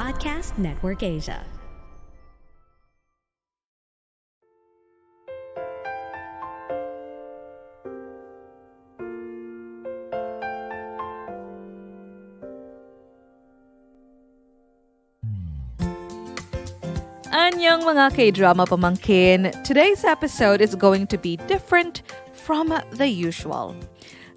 Podcast Network Asia. Anyang mga K-drama pamangkin, today's episode is going to be different from the usual.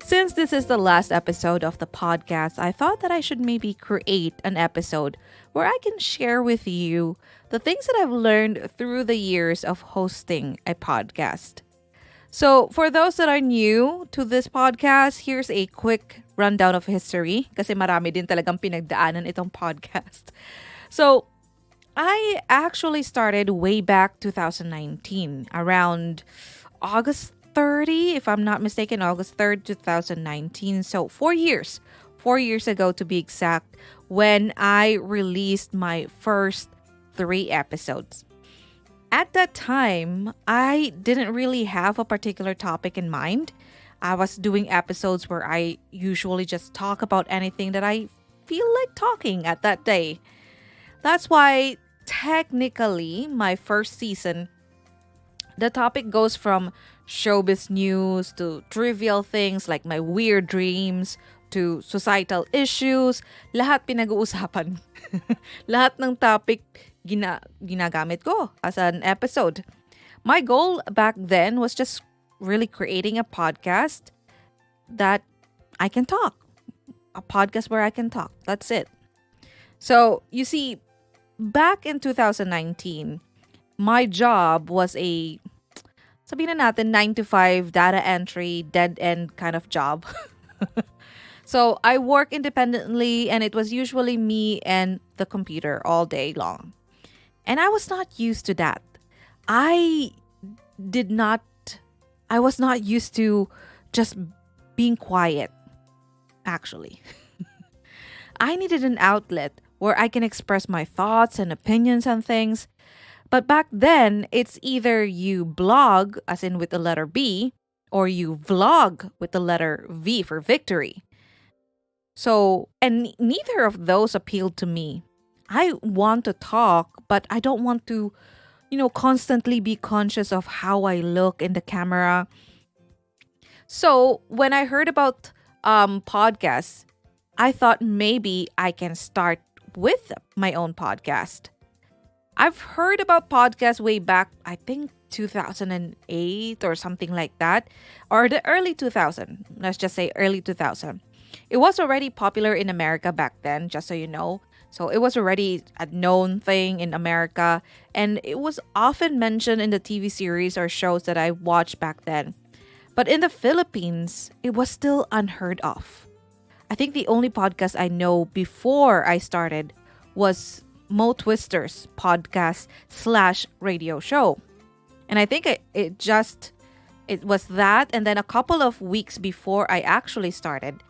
Since this is the last episode of the podcast, I thought that I should maybe create an episode where I can share with you the things that I've learned through the years of hosting a podcast. So, for those that are new to this podcast, here's a quick rundown of history kasi marami din talagang pinagdaanan itong podcast. So, I actually started way back 2019, around August 30, if I'm not mistaken, August 3rd, 2019. So 4 years ago to be exact, when I released my first 3 episodes. At that time, I didn't really have a particular topic in mind. I was doing episodes where I usually just talk about anything that I feel like talking at that day. That's why technically my first season, the topic goes from showbiz news to trivial things like my weird dreams to societal issues. Lahat pinag-uusapan. Lahat ng topic ginagamit ko as an episode. My goal back then was just really creating a podcast that I can talk. A podcast where I can talk. That's it. So, you see, back in 2019, my job was a, sabihin na natin, 9 to 5 data entry, dead-end kind of job. So, I work independently and it was usually me and the computer all day long. And I was not used to that. I was not used to just being quiet, actually. I needed an outlet where I can express my thoughts and opinions on things. But back then, it's either you blog, as in with the letter B, or you vlog with the letter V for victory. So, and neither of those appealed to me. I want to talk, but I don't want to, constantly be conscious of how I look in the camera. So, when I heard about podcasts, I thought maybe I can start with my own podcast. I've heard about podcasts way back, I think 2008 or something like that, or the early 2000. Let's just say early 2000. It was already popular in America back then, just so you know. So it was already a known thing in America, and it was often mentioned in the TV series or shows that I watched back then. But in the Philippines, it was still unheard of. I think the only podcast I know before I started was Mo Twister's podcast / radio show. And I think it was that. And then a couple of weeks before I actually started,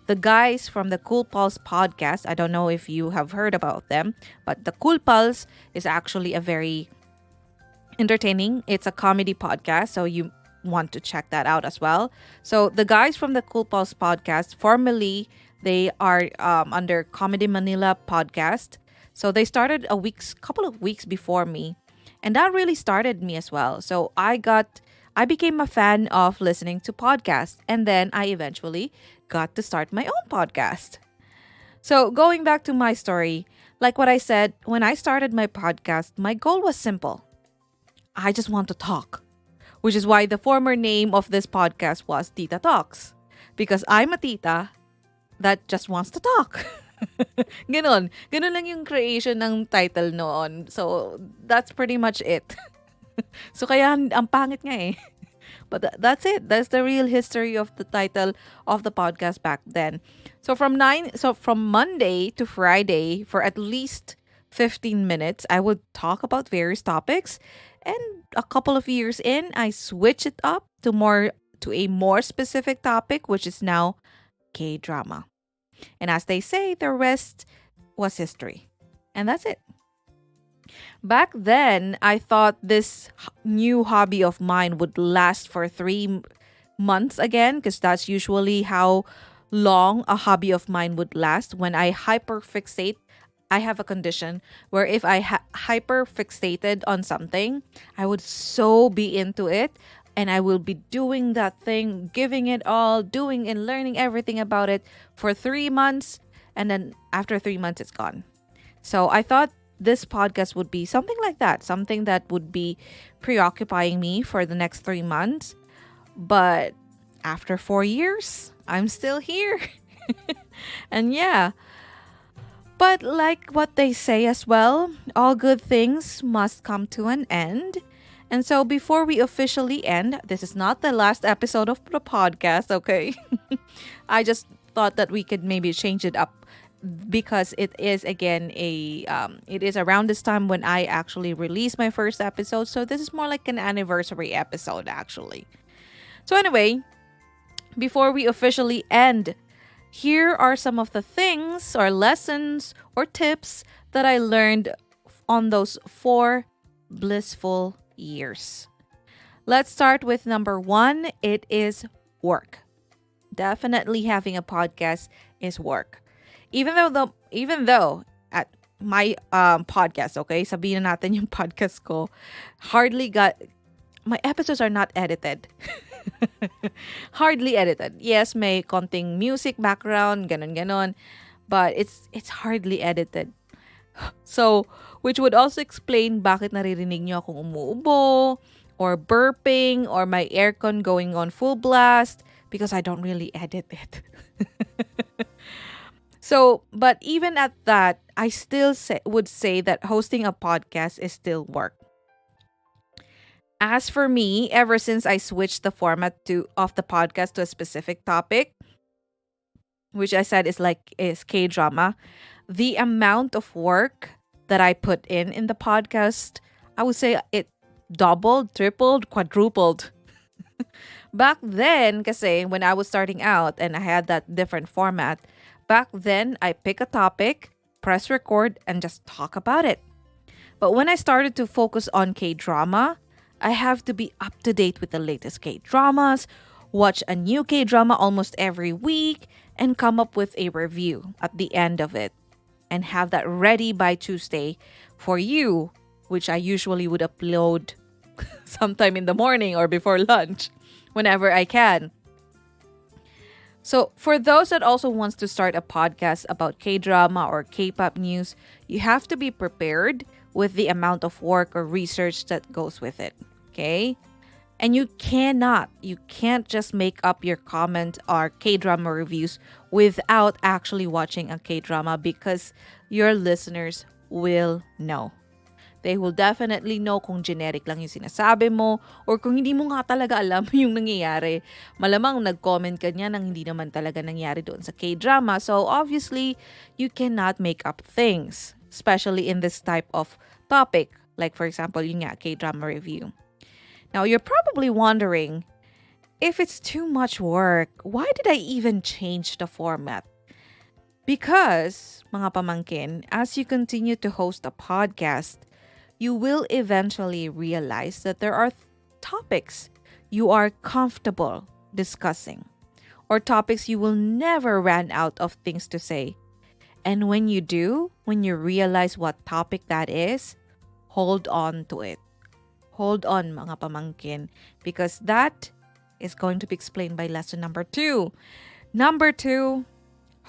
the guys from the Cool Pulse podcast, I don't know if you have heard about them, but the Cool Pulse is actually a very entertaining. It's a comedy podcast, so you want to check that out as well. So the guys from the Cool Pulse podcast, formerly they are under Comedy Manila podcast. So they started couple of weeks before me, and that really started me as well. So I became a fan of listening to podcasts, and then I eventually got to start my own podcast. So going back to my story, like what I said, when I started my podcast, my goal was simple. I just want to talk. Which is why the former name of this podcast was Tita Talks. Because I'm a tita that just wants to talk. Ganon. Ganon lang yung creation ng title noon. So, that's pretty much it. So, kaya ang pangit nga eh. But that's it. That's the real history of the title of the podcast back then. So, from Monday to Friday, for at least 15 minutes, I would talk about various topics. And a couple of years in, I switched it up to a more specific topic, which is now K-drama. And as they say, the rest was history. And that's it. Back then, I thought this new hobby of mine would last for 3 months again, because that's usually how long a hobby of mine would last when I hyperfixate I have a condition where if I hyper fixated on something, I would so be into it and I will be doing that thing, giving it all, doing and learning everything about it for 3 months. And then after 3 months, it's gone. So I thought this podcast would be something like that, something that would be preoccupying me for the next 3 months. But after 4 years, I'm still here. And yeah, but like what they say as well, all good things must come to an end. And so before we officially end, this is not the last episode of the podcast, okay? I just thought that we could maybe change it up because it is again it is around this time when I actually released my first episode. So this is more like an anniversary episode actually. So anyway, before we officially end, here are some of the things or lessons or tips that I learned on those 4 blissful years. Let's start with number 1. It is work. Definitely having a podcast is work. Even though at my podcast, okay, sabihin na natin yung podcast ko, hardly got my episodes are not edited. Hardly edited. Yes, may konting music background, ganon, but it's hardly edited. So, which would also explain bakit naririnig nyo akong umuubo, or burping, or my aircon going on full blast, because I don't really edit it. So, but even at that, I still would say that hosting a podcast is still work. As for me, ever since I switched the format of the podcast to a specific topic, which I said is K-drama, the amount of work that I put in the podcast, I would say it doubled, tripled, quadrupled. Back then, kasi when I was starting out and I had that different format, back then I pick a topic, press record, and just talk about it. But when I started to focus on K-drama, I have to be up to date with the latest K-dramas, watch a new K-drama almost every week, and come up with a review at the end of it. And have that ready by Tuesday for you, which I usually would upload sometime in the morning or before lunch, whenever I can. So for those that also wants to start a podcast about K-drama or K-pop news, you have to be prepared with the amount of work or research that goes with it. Okay? And you can't just make up your comment or K-drama reviews without actually watching a K-drama, because your listeners will know. They will definitely know kung generic lang yung sinasabi mo or kung hindi mo nga talaga alam yung nangyayari. Malamang nag-comment ka niya nang hindi naman talaga nangyari doon sa K-drama. So obviously, you cannot make up things, especially in this type of topic. Like for example, yung nga, K-drama review. Now, you're probably wondering, if it's too much work, why did I even change the format? Because, mga pamangkin, as you continue to host a podcast, you will eventually realize that there are topics you are comfortable discussing, or topics you will never run out of things to say. And when you do, when you realize what topic that is, hold on to it. Hold on, mga pamangkin, because that is going to be explained by lesson number 2. Number 2,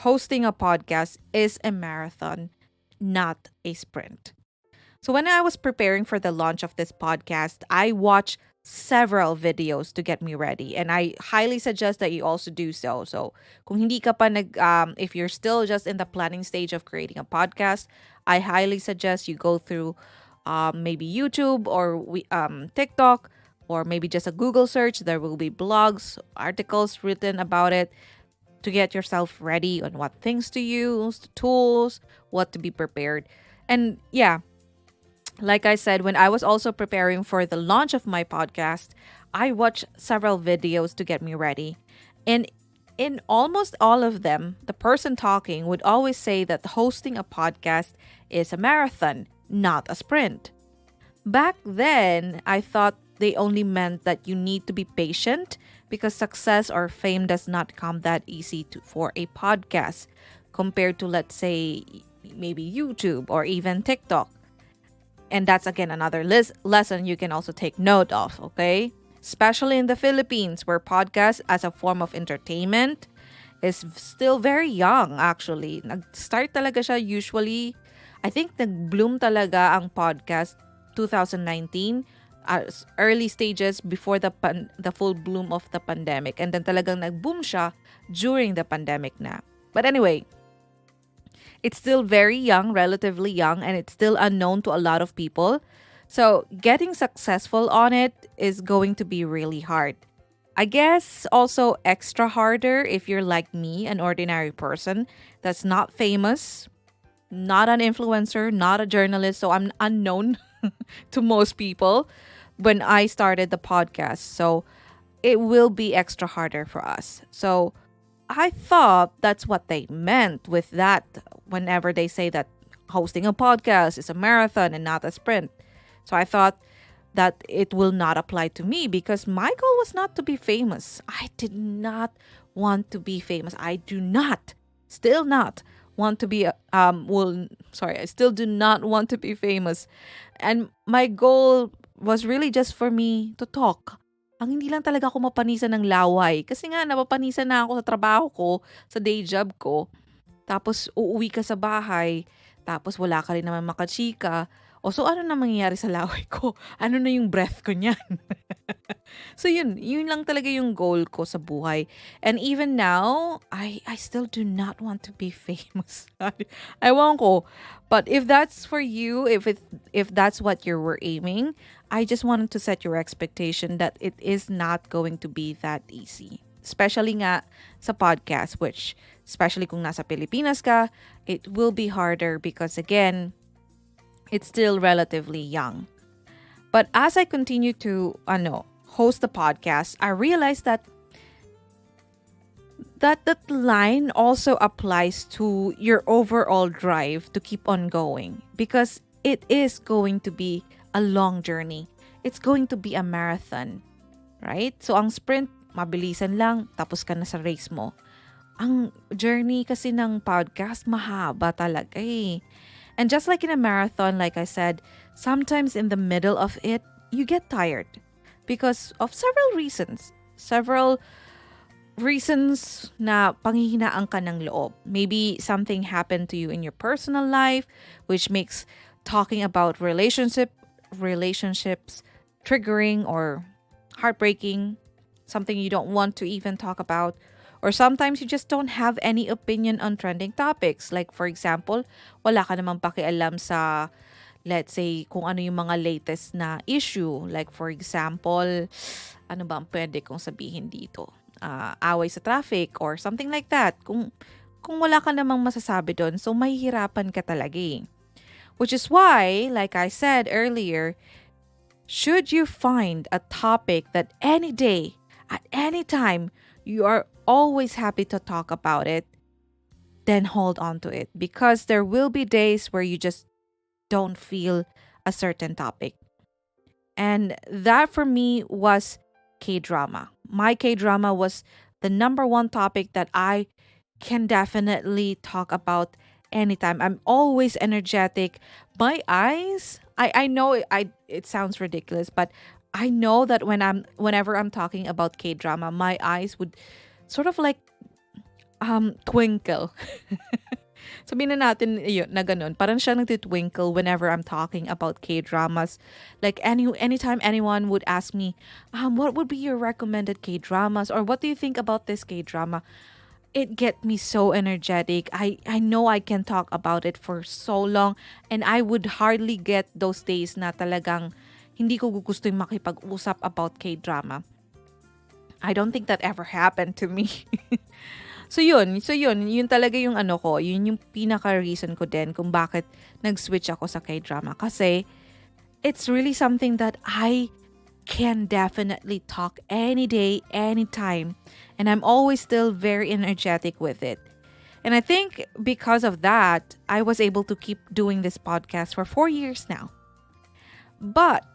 hosting a podcast is a marathon, not a sprint. So when I was preparing for the launch of this podcast, I watched several videos to get me ready, and I highly suggest that you also do so. So kung hindi ka pa if you're still just in the planning stage of creating a podcast, I highly suggest you go through maybe YouTube or TikTok, or maybe just a Google search. There will be blogs, articles written about it to get yourself ready on what things to use, the tools, what to be prepared. And yeah, like I said, when I was also preparing for the launch of my podcast, I watched several videos to get me ready. And in almost all of them, the person talking would always say that hosting a podcast is a marathon, not a sprint. Back then, I thought they only meant that you need to be patient because success or fame does not come that easy for a podcast compared to, let's say, maybe YouTube or even TikTok. And that's again another lesson you can also take note of, okay? Especially in the Philippines, where podcast as a form of entertainment is still very young actually. Nag-start talaga siya usually, I think nag-bloom talaga ang podcast 2019, early stages before the full bloom of the pandemic, and then talagang nag-boom siya during the pandemic na. But anyway, it's still very young, relatively young, and it's still unknown to a lot of people. So, getting successful on it is going to be really hard. I guess also extra harder if you're like me, an ordinary person that's not famous, not an influencer, not a journalist. So, I'm unknown to most people when I started the podcast. So, it will be extra harder for us. So, I thought that's what they meant with that whenever they say that hosting a podcast is a marathon and not a sprint. So I thought that it will not apply to me because my goal was not to be famous. I did not want to be famous. I do not, still not want to be, I still do not want to be famous. And my goal was really just for me to talk. Ang hindi lang talaga ako mapanisan ng laway. Kasi nga, napapanisan na ako sa trabaho ko, sa day job ko. Tapos, uuwi ka sa bahay. Tapos, wala ka rin naman makachika. O, so ano na mangyayari sa laway ko? Ano na yung breath ko niyan? So, yun lang talaga yung goal ko sa buhay. And even now, I still do not want to be famous. Ewan ko. But if that's for you, if that's what you were aiming, I just wanted to set your expectation that it is not going to be that easy. Especially nga sa podcast, which, especially kung nasa Pilipinas ka, it will be harder because again, it's still relatively young. But as I continue to host the podcast, I realized that line also applies to your overall drive to keep on going because it is going to be a long journey. It's going to be a marathon, right? So ang sprint, mabilisan lang, tapos ka na sa race mo. Ang journey kasi ng podcast, mahaba talaga eh. And just like in a marathon, like I said, sometimes in the middle of it, you get tired because of several reasons. Several reasons na panghihinaan ka ng loob. Maybe something happened to you in your personal life, which makes talking about relationships triggering or heartbreaking, something you don't want to even talk about. Or sometimes you just don't have any opinion on trending topics. Like for example, wala ka namang pakialam sa, let's say, kung ano yung mga latest na issue. Like for example, ano ba ang pwede kong sabihin dito? Away sa traffic or something like that. Kung wala ka namang masasabi doon, so mahihirapan ka talaga eh. Which is why, like I said earlier, should you find a topic that any day, at any time, you are always happy to talk about it, then hold on to it. Because there will be days where you just don't feel a certain topic. And that for me was K-drama. My K-drama was the number one topic that I can definitely talk about anytime. I'm always energetic. My eyes, I know it sounds ridiculous, but I know that whenever I'm talking about K-drama, my eyes would sort of like twinkle. Sabihin na natin yun, na ganun. Parang siya nagtitwinkle whenever I'm talking about K-dramas. Like anytime anyone would ask me, what would be your recommended K-dramas? Or what do you think about this K-drama? It get me so energetic. I know I can talk about it for so long. And I would hardly get those days na talagang hindi ko gusto yung makipag-usap about K-drama. I don't think that ever happened to me. So yun talaga yung yun yung pinaka-reason ko din kung bakit nag-switch ako sa K-drama. Kasi it's really something that I can definitely talk any day, anytime. And I'm always still very energetic with it. And I think because of that, I was able to keep doing this podcast for 4 years now. But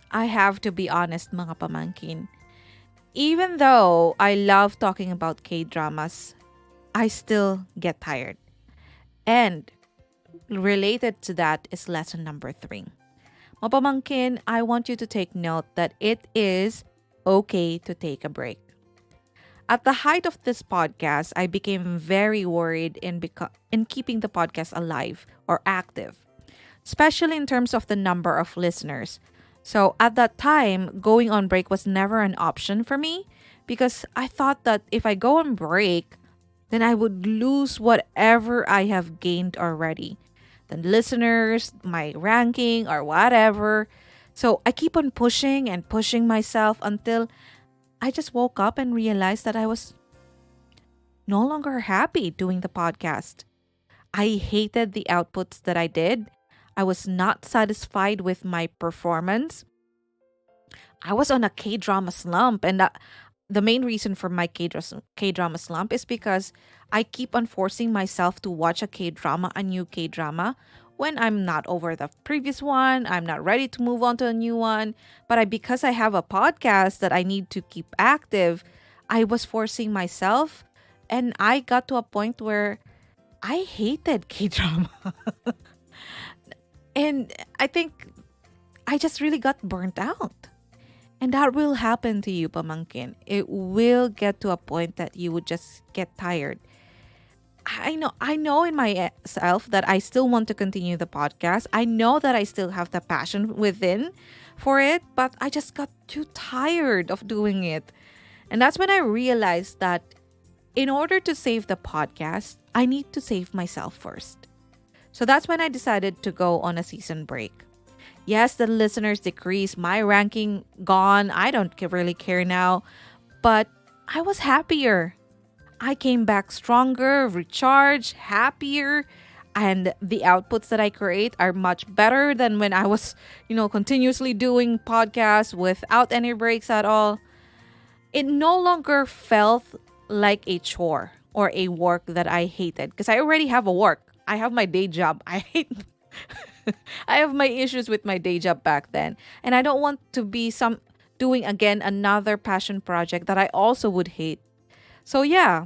I have to be honest, mga pamangkin. Even though I love talking about K-dramas, I still get tired. And related to that is lesson number 3. Mapamangkin, I want you to take note that it is okay to take a break. At the height of this podcast, I became very worried in keeping the podcast alive or active, especially in terms of the number of listeners. So at that time, going on break was never an option for me because I thought that if I go on break, then I would lose whatever I have gained already. The listeners, my ranking, or whatever. So I keep on pushing and pushing myself until I just woke up and realized that I was no longer happy doing the podcast. I hated the outputs that I did. I was not satisfied with my performance. I was on a K drama slump, and the main reason for my K drama slump is because I keep on forcing myself to watch a K drama, a new K drama, when I'm not over the previous one. I'm not ready to move on to a new one. But because I have a podcast that I need to keep active, I was forcing myself, and I got to a point where I hated K drama. And I think I just really got burnt out. And that will happen to you, pamangkin. It will get to a point that you would just get tired. I know in myself that I still want to continue the podcast. I know that I still have the passion within for it, but I just got too tired of doing it. And that's when I realized that in order to save the podcast, I need to save myself first. So that's when I decided to go on a season break. Yes, the listeners decreased, my ranking gone. I don't really care now, but I was happier. I came back stronger, recharged, happier, and the outputs that I create are much better than when I was, continuously doing podcasts without any breaks at all. It no longer felt like a chore or a work that I hated because I already have a work. I have my day job. I hate I have my issues with my day job back then. And I don't want to be doing again another passion project that I also would hate. So yeah,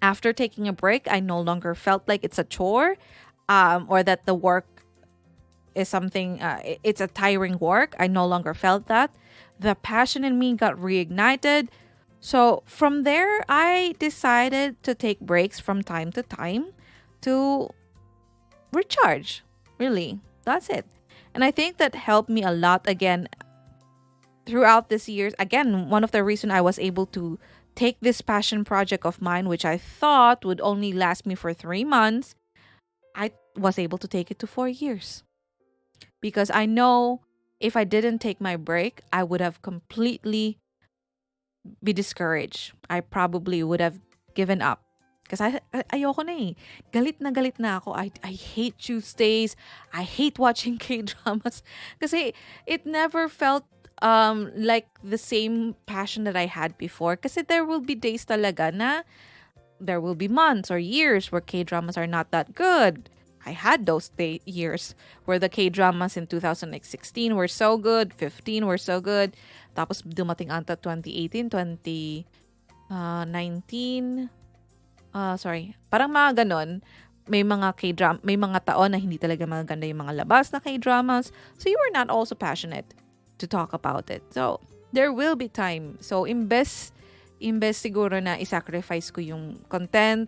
after taking a break, I no longer felt like it's a chore, or that the work is something, it's a tiring work. I no longer felt that. The passion in me got reignited. So from there, I decided to take breaks from time to time to recharge. Really, that's it. And I think that helped me a lot again throughout this years. Again, one of the reason I was able to take this passion project of mine, which I thought would only last me for 3 months, I was able to take it to 4 years. Because I know if I didn't take my break, I would have completely be discouraged. I probably would have given up. Because ayoko na eh. Galit na ako. I hate Tuesdays. I hate watching K-dramas. Kasi it never felt like the same passion that I had before. Kasi there will be days talaga na there will be months or years where K-dramas are not that good. I had those years where the K-dramas in 2016 were so good, 15 were so good. Tapos dumating anta 2018, 2019. Sorry. Parang mga ganon. May mga K-drama, may mga taon na hindi talaga maganda yung mga labas na K-dramas. So you were not also passionate to talk about it. So there will be time. So imbes siguro na isacrifice ko yung content,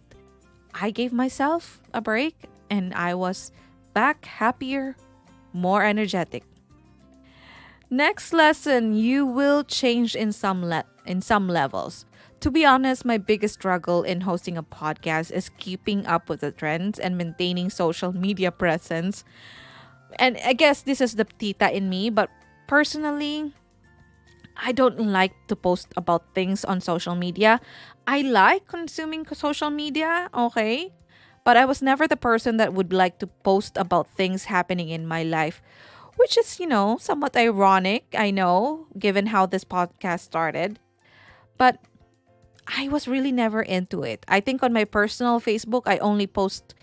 I gave myself a break and I was back happier, more energetic. Next lesson, you will change in some levels. To be honest, my biggest struggle in hosting a podcast is keeping up with the trends and maintaining social media presence. And I guess this is the Tita in me, but personally, I don't like to post about things on social media. I like consuming social media, okay? But I was never the person that would like to post about things happening in my life, which is, somewhat ironic, I know, given how this podcast started. But I was really never into it. I think on my personal Facebook, I only post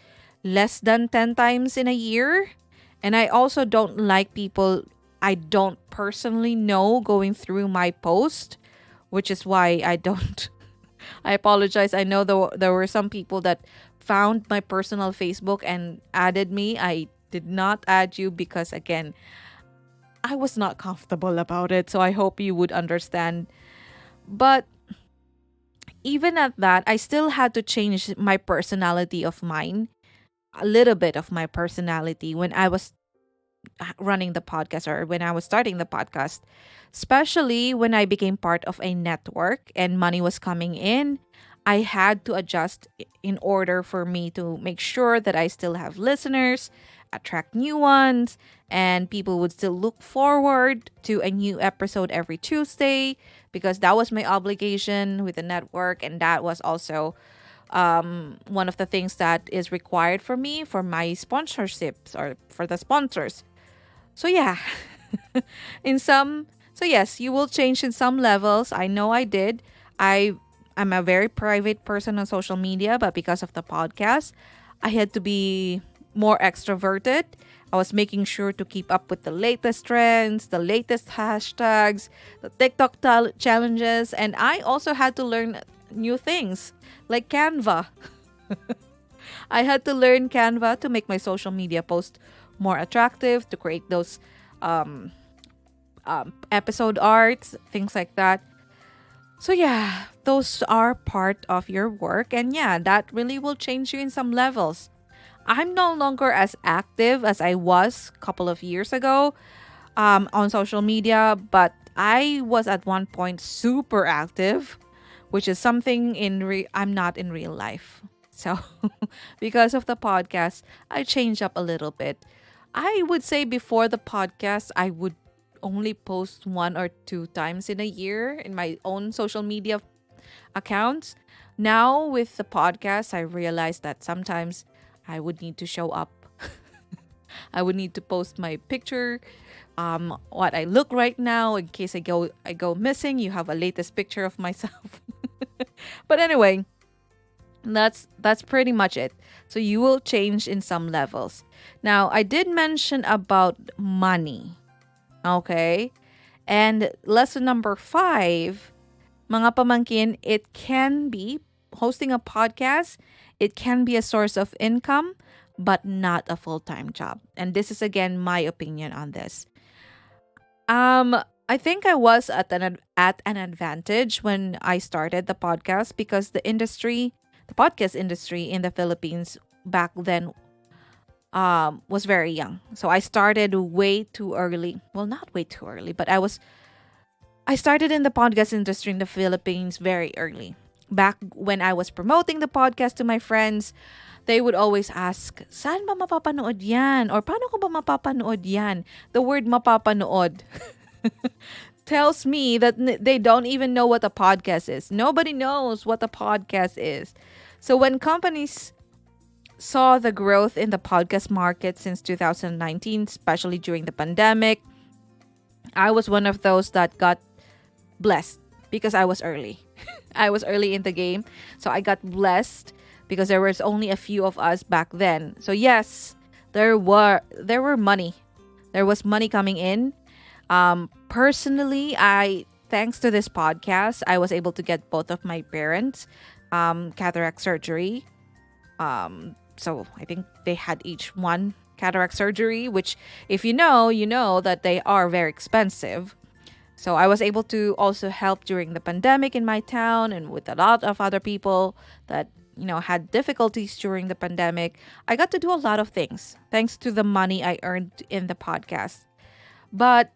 less than 10 times in a year. And I also don't like people I don't personally know going through my post, which is why I don't. I apologize. I know there were some people that found my personal Facebook and added me. I did not add you because, again, I was not comfortable about it. So I hope you would understand. But even at that, I still had to change my personality of mine, a little bit of my personality when I was running the podcast or when I was starting the podcast, especially when I became part of a network and money was coming in. I had to adjust in order for me to make sure that I still have listeners, attract new ones, and people would still look forward to a new episode every Tuesday because that was my obligation with the network. And that was also one of the things that is required for me for my sponsorships or for the sponsors. So yeah, in some, so yes, you will change in some levels. I know I did. I'm a very private person on social media, but because of the podcast, I had to be more extroverted. I was making sure to keep up with the latest trends, the latest hashtags, the TikTok challenges, and I also had to learn new things like Canva. I had to learn Canva to make my social media post more attractive, to create those um, episode arts, things like that. So, yeah, those are part of your work. And yeah, that really will change you in some levels. I'm no longer as active as I was a couple of years ago on social media, but I was at one point super active, which is something I'm not in real life. So, because of the podcast, I changed up a little bit. I would say before the podcast, I would only post one or two times in a year in my own social media accounts. Now, with the podcast, I realized that sometimes I would need to show up. I would need to post my picture, what I look right now in case I go missing. You have a latest picture of myself. But anyway, that's pretty much it. So you will change in some levels. Now, I did mention about money. Okay? And lesson number 5, mga pamangkin, it can be hosting a podcast, it can be a source of income, but not a full-time job. And this is again my opinion on this. I think I was at an advantage when I started the podcast because the podcast industry in the Philippines back then was very young. So I started way too early. Well, not way too early, but I started in the podcast industry in the Philippines very early. Back when I was promoting the podcast to my friends, they would always ask, saan ba mapapanood yan? Or paano ko ba mapapanood yan? The word mapapanood tells me that they don't even know what a podcast is. Nobody knows what a podcast is. So when companies saw the growth in the podcast market since 2019, especially during the pandemic, I was one of those that got blessed because I was early. I was early in the game. So I got blessed because there was only a few of us back then. So yes, there were money. There was money coming in. Personally, I thanks to this podcast, I was able to get both of my parents cataract surgery. So I think they had each one cataract surgery, which if you know that they are very expensive. So I was able to also help during the pandemic in my town and with a lot of other people that had difficulties during the pandemic. I got to do a lot of things thanks to the money I earned in the podcast. But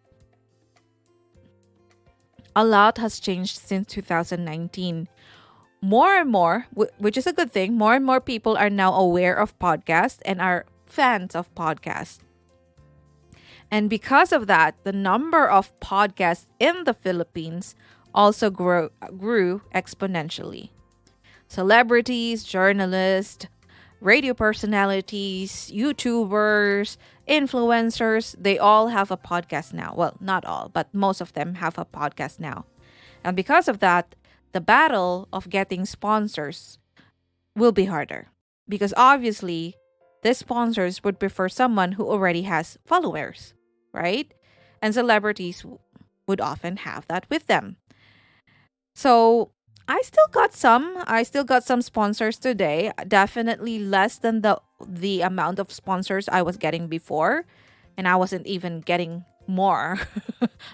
a lot has changed since 2019. More and more, which is a good thing, more and more people are now aware of podcasts and are fans of podcasts. And because of that, the number of podcasts in the Philippines also grew exponentially. Celebrities, journalists, radio personalities, YouTubers, influencers, they all have a podcast now. Well, not all, but most of them have a podcast now. And because of that, the battle of getting sponsors will be harder. Because obviously, the sponsors would prefer someone who already has followers, right? And celebrities would often have that with them. So I still got some sponsors today. Definitely less than the amount of sponsors I was getting before, and I wasn't even getting more.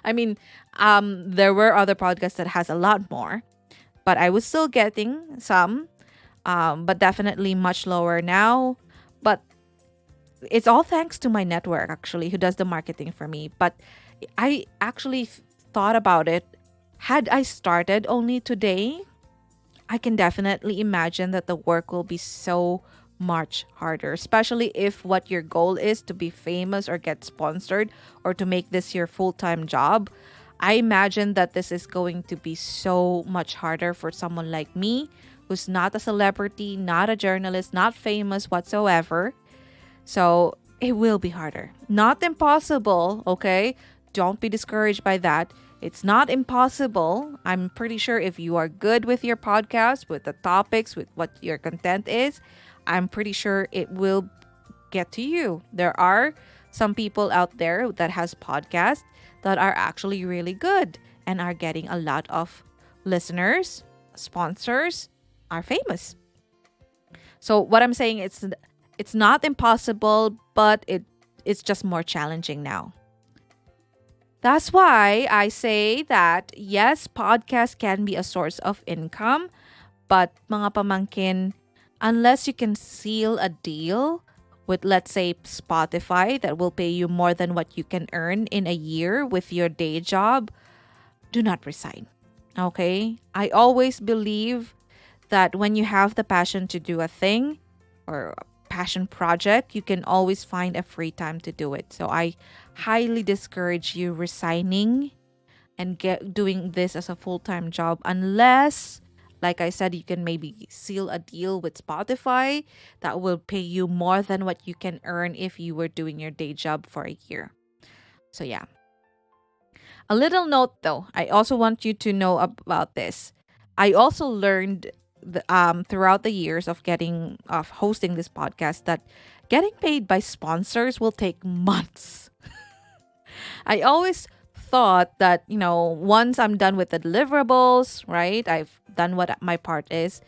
I mean, there were other podcasts that has a lot more, but I was still getting some, but definitely much lower now. But it's all thanks to my network actually, who does the marketing for me. But I actually thought about it. Had I started only today, I can definitely imagine that the work will be so much harder, especially if what your goal is to be famous or get sponsored or to make this your full time job. I imagine that this is going to be so much harder for someone like me, who's not a celebrity, not a journalist, not famous whatsoever. So it will be harder. Not impossible, okay? Don't be discouraged by that. It's not impossible. I'm pretty sure if you are good with your podcast, with the topics, with what your content is, I'm pretty sure it will get to you. There are some people out there that has podcasts that are actually really good and are getting a lot of listeners, sponsors, are famous. So what I'm saying, it's not impossible, but it's just more challenging now. That's why I say that yes, podcast can be a source of income, but mga pamangkin, unless you can seal a deal with, let's say, Spotify that will pay you more than what you can earn in a year with your day job, do not resign. Okay? I always believe that when you have the passion to do a thing or a passion project, you can always find a free time to do it. So I highly discourage you resigning and get doing this as a full-time job unless, like I said, you can maybe seal a deal with Spotify that will pay you more than what you can earn if you were doing your day job for a year. So yeah. A little note though, I also want you to know about this. I also learned throughout the years of hosting this podcast that getting paid by sponsors will take months. I always thought that, once I'm done with the deliverables, right? I've done what my part is,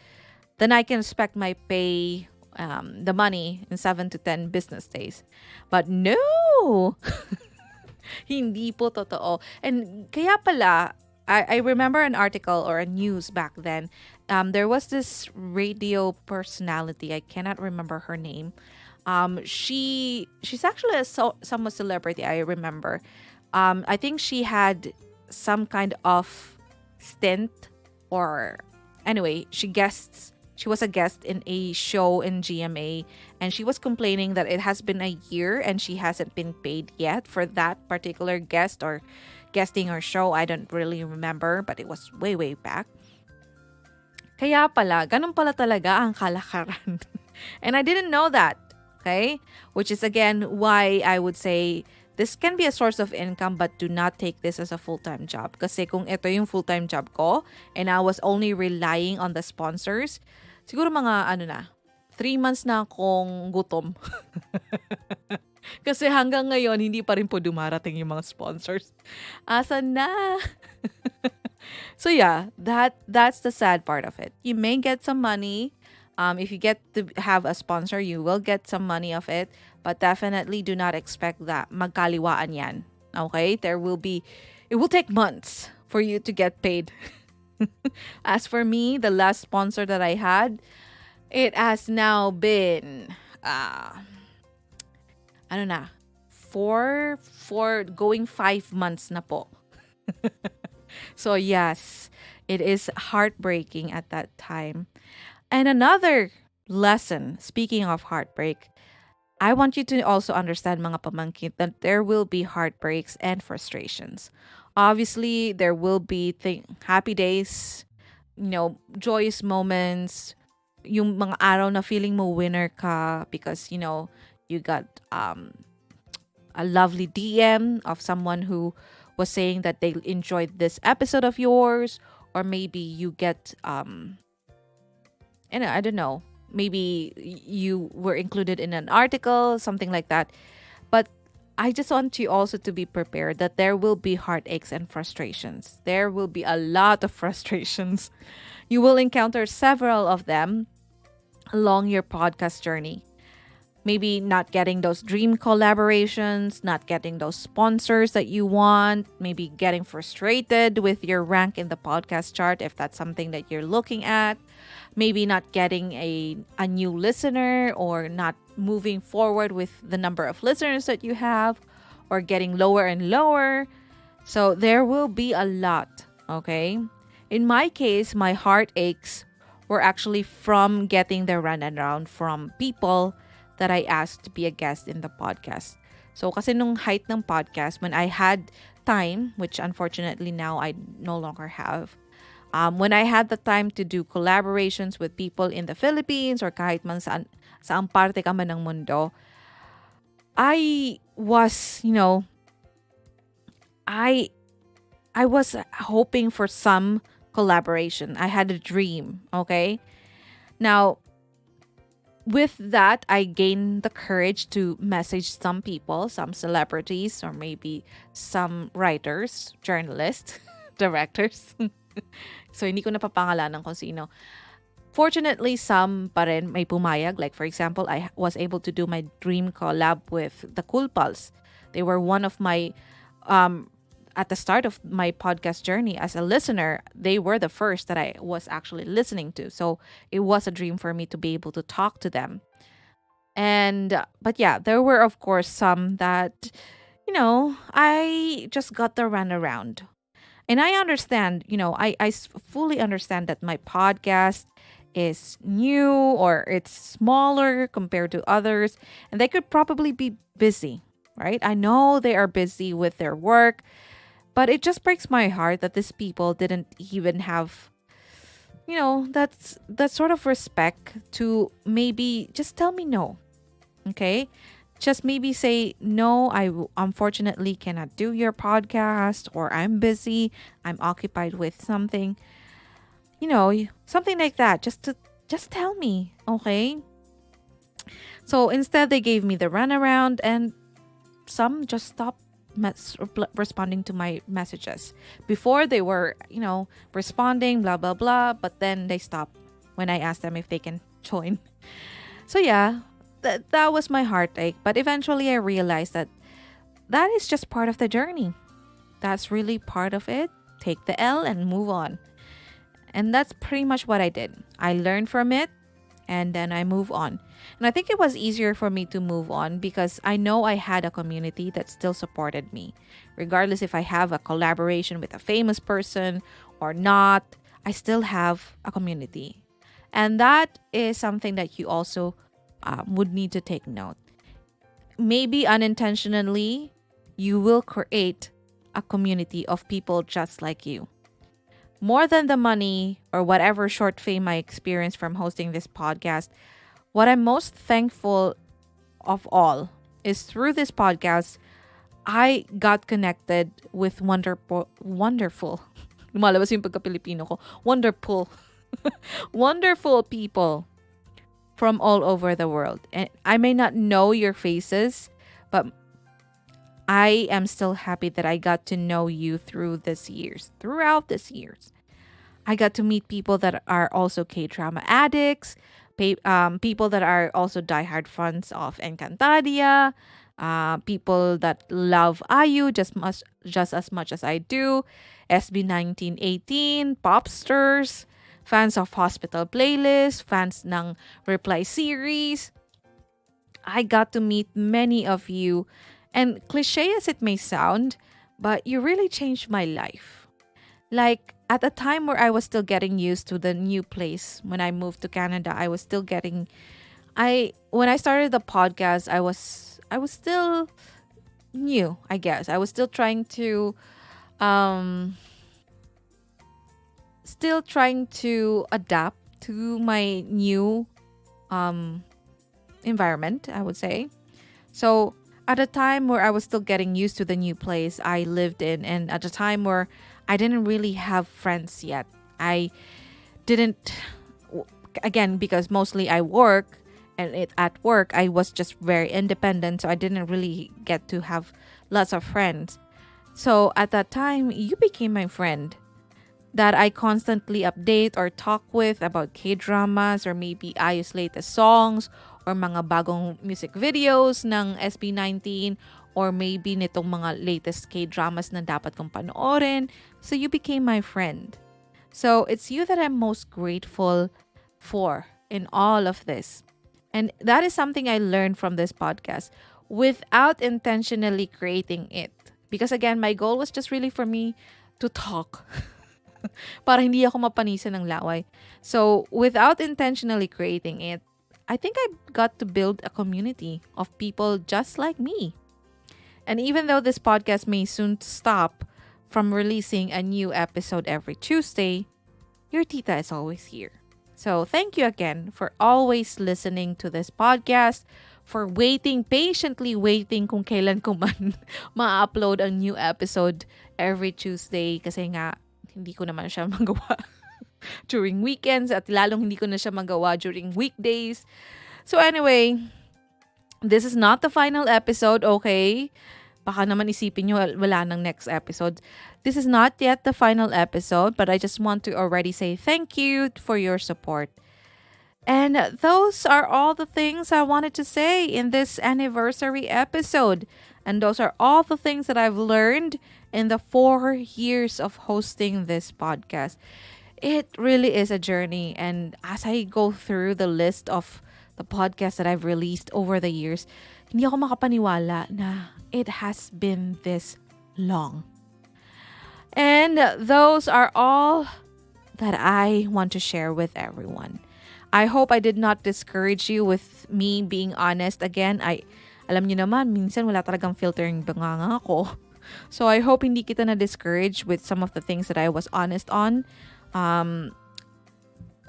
then I can expect my pay, the money in 7 to 10 business days. But no, hindi po totoo. And kaya pala, I remember an article or a news back then. There was this radio personality. I cannot remember her name. She's actually somewhat celebrity. I remember. I think she had some kind of stint, or anyway, she was a guest in a show in GMA, and she was complaining that it has been a year and she hasn't been paid yet for that particular guest or guesting her show. I don't really remember, but it was way, way back. Kaya pala, ganun pala talaga ang kalakaran. And I didn't know that. Okay? Which is again why I would say this can be a source of income, but do not take this as a full-time job. Kasi kung ito yung full-time job ko and I was only relying on the sponsors, siguro mga 3 months na akong gutom. Kasi hanggang ngayon, hindi pa rin po dumarating yung mga sponsors. Asan na? So yeah, that's the sad part of it. You may get some money. If you get to have a sponsor, you will get some money of it. But definitely do not expect that magkaliwaan yan. Okay? It will take months for you to get paid. As for me, the last sponsor that I had, it has now been, I don't know, four going 5 months na po. So yes, it is heartbreaking at that time. And another lesson, speaking of heartbreak, I want you to also understand, mga pamangkin, that there will be heartbreaks and frustrations. Obviously, there will be happy days, joyous moments, yung mga araw na feeling mo winner ka because, you got a lovely DM of someone who was saying that they enjoyed this episode of yours, or maybe you get and I don't know, maybe you were included in an article, something like that. But I just want you also to be prepared that there will be heartaches and frustrations. There will be a lot of frustrations. You will encounter several of them along your podcast journey. Maybe not getting those dream collaborations, not getting those sponsors that you want, maybe getting frustrated with your rank in the podcast chart if that's something that you're looking at, maybe not getting a new listener or not moving forward with the number of listeners that you have or getting lower and lower. So there will be a lot, okay? In my case, my heartaches were actually from getting the runaround from people that I asked to be a guest in the podcast. So kasi nung height ng podcast, when I had time, which unfortunately now I no longer have, when I had the time to do collaborations with people in the Philippines or kahit man saan parte ka man ng mundo, I was, I was hoping for some collaboration. I had a dream, okay? Now, with that, I gained the courage to message some people, some celebrities, or maybe some writers, journalists, directors. So, hindi ko napapangalanan kung sino. Fortunately, some pa rin may pumayag. Like, for example, I was able to do my dream collab with the Cool Pals. They were one of my, at the start of my podcast journey as a listener, they were the first that I was actually listening to. So it was a dream for me to be able to talk to them. But yeah, there were, of course, some that, I just got the runaround. And I understand, fully understand that my podcast is new or it's smaller compared to others, and they could probably be busy, right? I know they are busy with their work, but it just breaks my heart that these people didn't even have, that sort of respect to maybe just tell me no, okay? Just maybe say, no, unfortunately cannot do your podcast, or I'm busy, I'm occupied with something. Something like that. Just tell me, okay? So instead, they gave me the runaround, and some just stopped responding to my messages. Before they were, responding, blah, blah, blah, but then they stopped when I asked them if they can join. So yeah, that was my heartache. But eventually I realized that is just part of the journey. That's really part of it. Take the L and move on. And that's pretty much what I did. I learned from it, and then I move on. And I think it was easier for me to move on because I know I had a community that still supported me. Regardless if I have a collaboration with a famous person or not, I still have a community. And that is something that you also would need to take note. Maybe unintentionally, you will create a community of people just like you. More than the money or whatever short fame I experienced from hosting this podcast, what I'm most thankful of all is through this podcast, I got connected with wonderful, lumalabas yung pagka-Pilipino ko, wonderful people from all over the world. And I may not know your faces, but I am still happy that I got to know you throughout this years. I got to meet people that are also K-drama addicts, people that are also diehard fans of Encantadia, people that love IU just as much as I do, SB 1918, popsters, fans of Hospital Playlist, fans ng Reply series. I got to meet many of you, and cliche as it may sound, but you really changed my life. Like, at a time where I was still getting used to the new place, when I moved to Canada, I was still getting when I started the podcast, I was still new, I guess. I was still trying to adapt to my new environment, I would say. So at a time where I was still getting used to the new place I lived in, and at a time where I didn't really have friends yet. I didn't, again, because mostly I work And at work, I was just very independent, so I didn't really get to have lots of friends. So at that time, you became my friend that I constantly update or talk with about K-dramas or maybe ayos latest songs or mga bagong music videos ng SB19 or maybe nitong mga latest K-dramas na dapat kong panoorin. So you became my friend. So it's you that I'm most grateful for in all of this. And that is something I learned from this podcast without intentionally creating it. Because again, my goal was just really for me to talk. Para hindi ako mapanisan ng laway. So, without intentionally creating it, I think I got to build a community of people just like me. And even though this podcast may soon stop from releasing a new episode every Tuesday, your tita is always here. So, thank you again for always listening to this podcast, for patiently waiting kung kailan ko man ma-upload a new episode every Tuesday kasi nga hindi ko naman siya magawa during weekends at lalong hindi ko na siya magawa during weekdays. So anyway, this is not the final episode, okay? Baka naman isipin nyo wala nang next episode. This is not yet the final episode, but I just want to already say thank you for your support. And those are all the things I wanted to say in this anniversary episode. And those are all the things that I've learned in the 4 years of hosting this podcast. It really is a journey. And as I go through the list of the podcasts that I've released over the years, hindi ako makapaniwala na it has been this long. And those are all that I want to share with everyone. I hope I did not discourage you with me being honest. Again, alam niyo naman, minsan wala talagang filtering banganga ko. So I hope hindi kita na-discourage with some of the things that I was honest on. And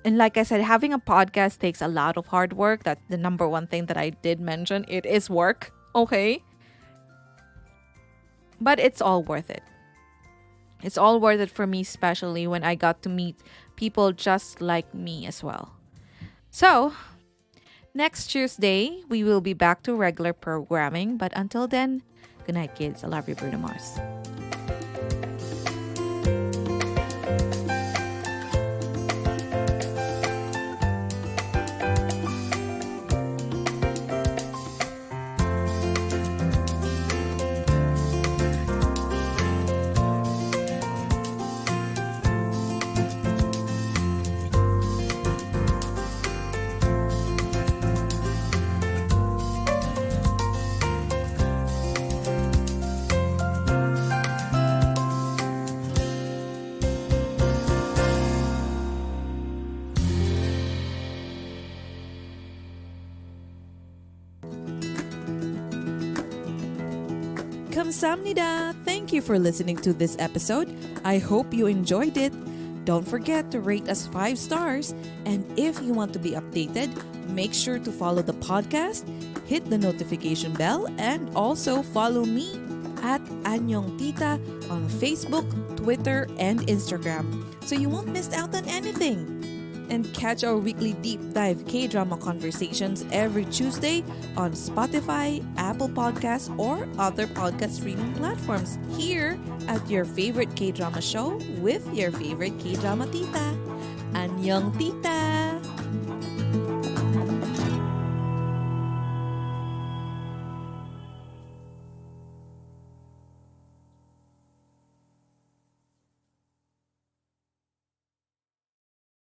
like I said, having a podcast takes a lot of hard work. That's the number one thing that I did mention. It is work, okay? But it's all worth it. It's all worth it for me, especially when I got to meet people just like me as well. So, next Tuesday, we will be back to regular programming. But until then, good night, kids. I love you, Bruno Mars. Kamsahamnida! Thank you for listening to this episode. I hope you enjoyed it. Don't forget to rate us 5 stars. And if you want to be updated, make sure to follow the podcast, hit the notification bell, and also follow me at Anyong Tita on Facebook, Twitter, and Instagram so you won't miss out on anything. And catch our weekly deep dive K-drama conversations every Tuesday on Spotify, Apple Podcasts, or other podcast streaming platforms here at your favorite K-drama show with your favorite K-drama tita. Anyong Tita!